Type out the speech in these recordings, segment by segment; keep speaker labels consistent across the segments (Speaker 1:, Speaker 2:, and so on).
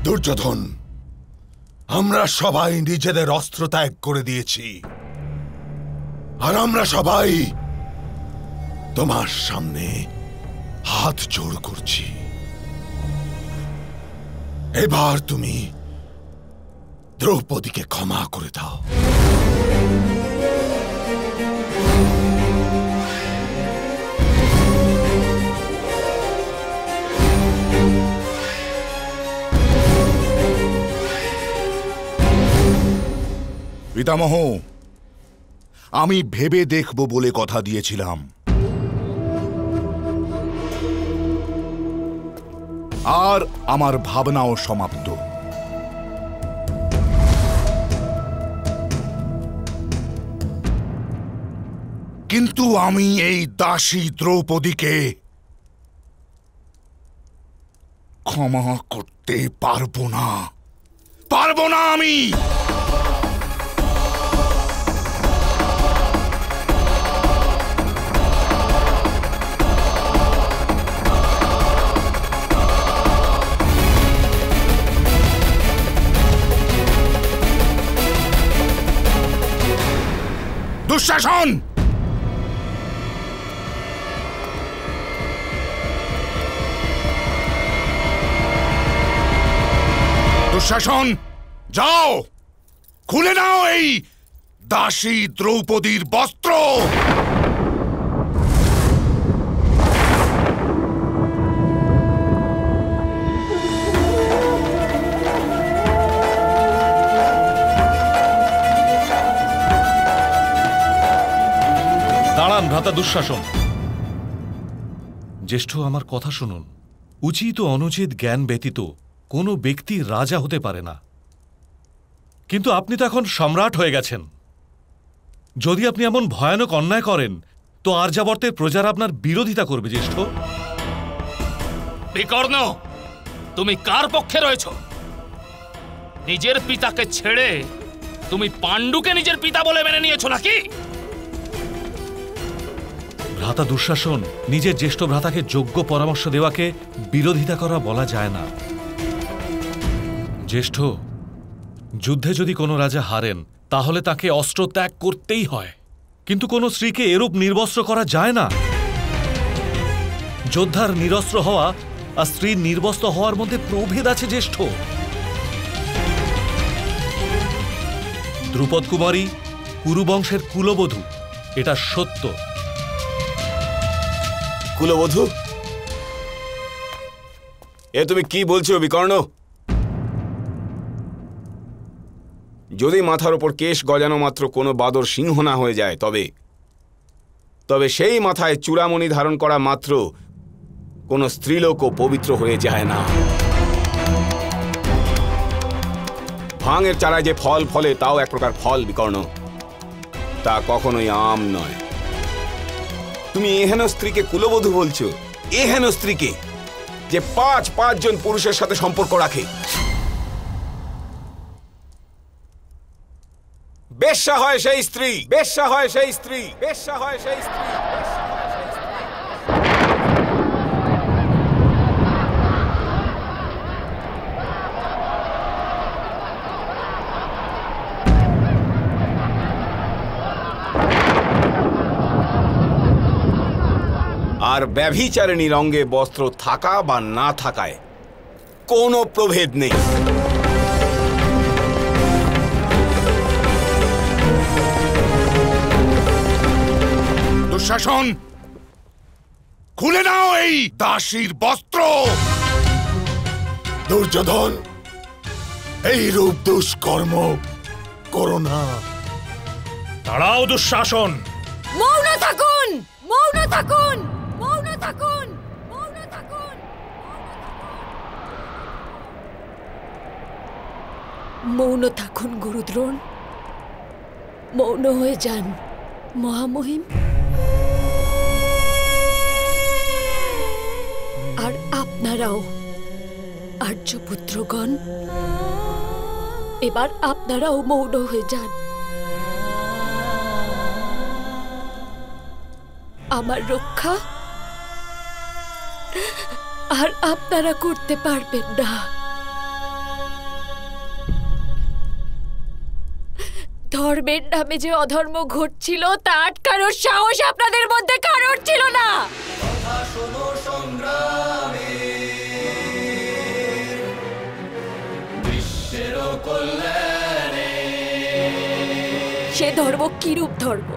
Speaker 1: দুর্যোধন, আমরা সবাই নিজেদের অস্ত্র ত্যাগ করে দিয়েছি, আর আমরা সবাই তোমার সামনে হাত জোড় করছি। এবার তুমি দ্রৌপদীকে ক্ষমা করে দাও।
Speaker 2: পিতামহ, আমি ভেবে দেখব বলে কথা দিয়েছিলাম, আর আমার ভাবনাও সমাপ্ত। কিন্তু আমি এই দাসী দ্রৌপদীকে ক্ষমা করতে পারবো না, আমি। দুঃশাসন, দুঃশাসন, যাও, খুলে নাও এই দাসী দ্রৌপদীর বস্ত্র।
Speaker 3: দাঁড়ান ভ্রাতা দুঃশাসন। জ্যেষ্ঠ, আমার কথা শুনুন। উচিত ও অনুচিত জ্ঞান ব্যতীত কোনো ব্যক্তি রাজা হতে পারে না, কিন্তু আপনি তো এখন সম্রাট হয়ে গেছেন। যদি আপনি এমন ভয়ানক অন্যায় করেন তো আর্যাবর্তের প্রজারা আপনার বিরোধিতা করবে। জ্যেষ্ঠ,
Speaker 4: বিকর্ণ, তুমি কার পক্ষে রয়েছ? নিজের পিতাকে ছেড়ে তুমি পাণ্ডুকে নিজের পিতা বলে মেনে নিয়েছো নাকি?
Speaker 3: ভ্রাতা দুঃশাসন, নিজের জ্যেষ্ঠ ভ্রাতাকে যোগ্য পরামর্শ দেওয়াকে বিরোধিতা করা বলা যায় না। জ্যেষ্ঠ, যুদ্ধে যদি কোনো রাজা হারেন তাহলে তাকে অস্ত্র ত্যাগ করতেই হয়, কিন্তু কোনো স্ত্রীকে এরূপ নির্বস্ত্র করা যায় না। যোদ্ধার নিরস্ত্র হওয়া আর স্ত্রীর নির্বস্ত্র হওয়ার মধ্যে প্রভেদ আছে। জ্যেষ্ঠ, দ্রুপদ কুমারী কুরুবংশের কুলবধূ, এটা সত্য।
Speaker 5: কুলবধূ? এ তুমি কি বলছো বিকর্ণ? যদি মাথার ওপর কেশ গজানো মাত্র কোনো বাদর সিংহ না হয়ে যায় তবে সেই মাথায় চূড়ামণি ধারণ করা মাত্র কোনো স্ত্রীলোকও পবিত্র হয়ে যায় না। ভাঙের চারায় যে ফল ফলে তাও এক প্রকার ফল বিকর্ণ, তা কখনোই আম নয়। তুমি এহেন স্ত্রীকে কুলবধূ বলছো? এহেন স্ত্রীকে যে পাঁচজন পুরুষের সাথে সম্পর্ক রাখে, বেশ্যা হয় সেই স্ত্রী, বেশ্যা হয় সেই স্ত্রী, বেশ্যা হয় সেই স্ত্রী। আর ব্যভিচারিণীর অঙ্গে বস্ত্র থাকা বা না থাকায় কোনো প্রভেদ নেই।
Speaker 2: দুঃশাসন, খুলে নাও এই দাসীর বস্ত্র।
Speaker 1: দুর্যোধন, এই রূপ দুষ্কর্ম করো না।
Speaker 3: দাঁড়াও দুঃশাসন।
Speaker 6: মৌন থাকুন, মৌন থাকুন, মৌন থাকুন, মৌন থাকুন। মৌন থাকুন গুরুদ্রোণ, মৌন হয়ে যান মহামহিম। আর আপনারাও আর্যপুত্রগণ, এবার আপনারাও মৌন হয়ে যান। আমার রক্ষা আর আপনারা করতে পারবেন না। ধর্মের নামে যে অধর্ম ঘটছিল তা আটকানোর সাহস আপনাদের মধ্যে কারোর ছিল না। সে ধর্ম কিরূপ ধর্ম?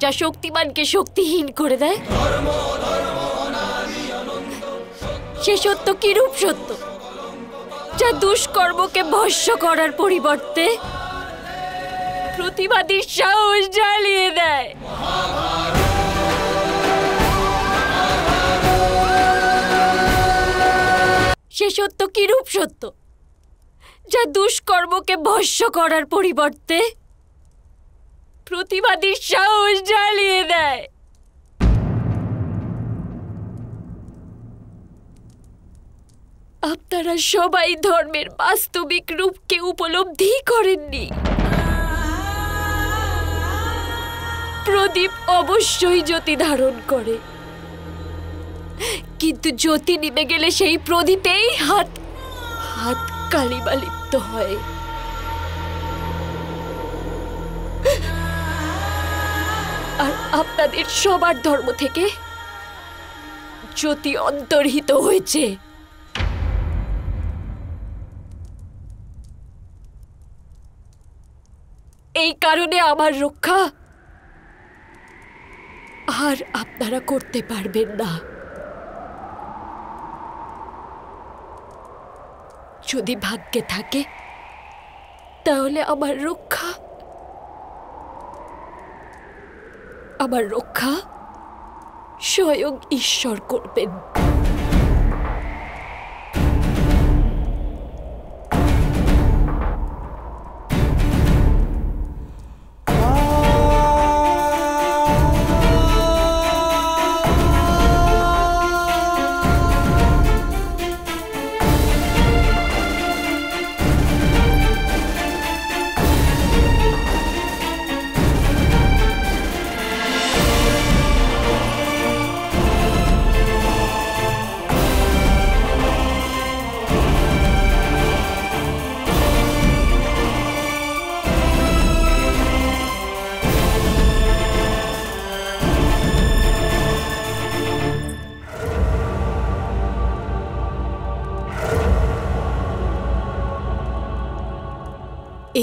Speaker 6: যা শক্তিমানকে শক্তিহীন করে দেয়। সে সত্য কিরূপ সত্য? যা দুষ্কর্মকে ভস্য করার পরিবর্তে প্রতিবাদীর সাহস জ্বালিয়ে দেয়। সে সত্য কিরূপ সত্য? যা দুষ্কর্মকে ভস্য করার পরিবর্তে প্রতিবাদীর সাহস জ্বালিয়ে দেয়। আপনারা সবাই ধর্মের বাস্তবিক রূপকে উপলব্ধি করেননি। প্রদীপ অবশ্যই জ্যোতি ধারণ করে, কিন্তু জ্যোতি নিভে গেলে সেই প্রদীপেই হাত কালিমা লিপ্ত হয়। আর আপনাদের সবার ধর্ম থেকে জ্যোতি অন্তর্হিত হয়েছে। এই কারণে আমার রক্ষা আর আপনারা করতে পারবেন না। যদি ভাগ্যে থাকে তাহলে আমার রক্ষা স্বয়ং ঈশ্বর করবেন।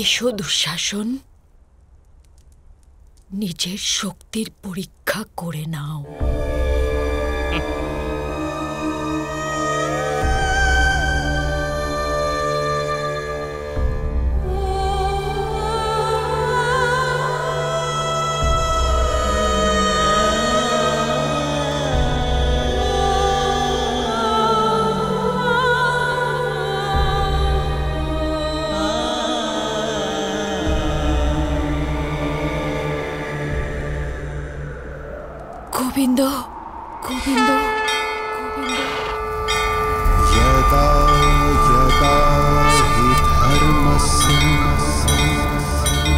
Speaker 6: এসো দুঃশাসন, নিজের শক্তির পরীক্ষা করে নাও। গোবিন্দ, গোবিন্দ, গোবিন্দ।
Speaker 7: यदा यदा हि धर्मस्य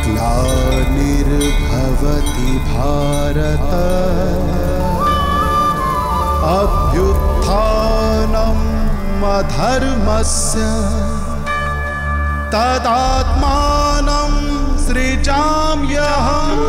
Speaker 7: ग्लानिर्भवति भारत अभ्युत्थानम् अधर्मस्य तदात्मानं सृजाम्यहम्।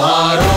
Speaker 8: ভারত।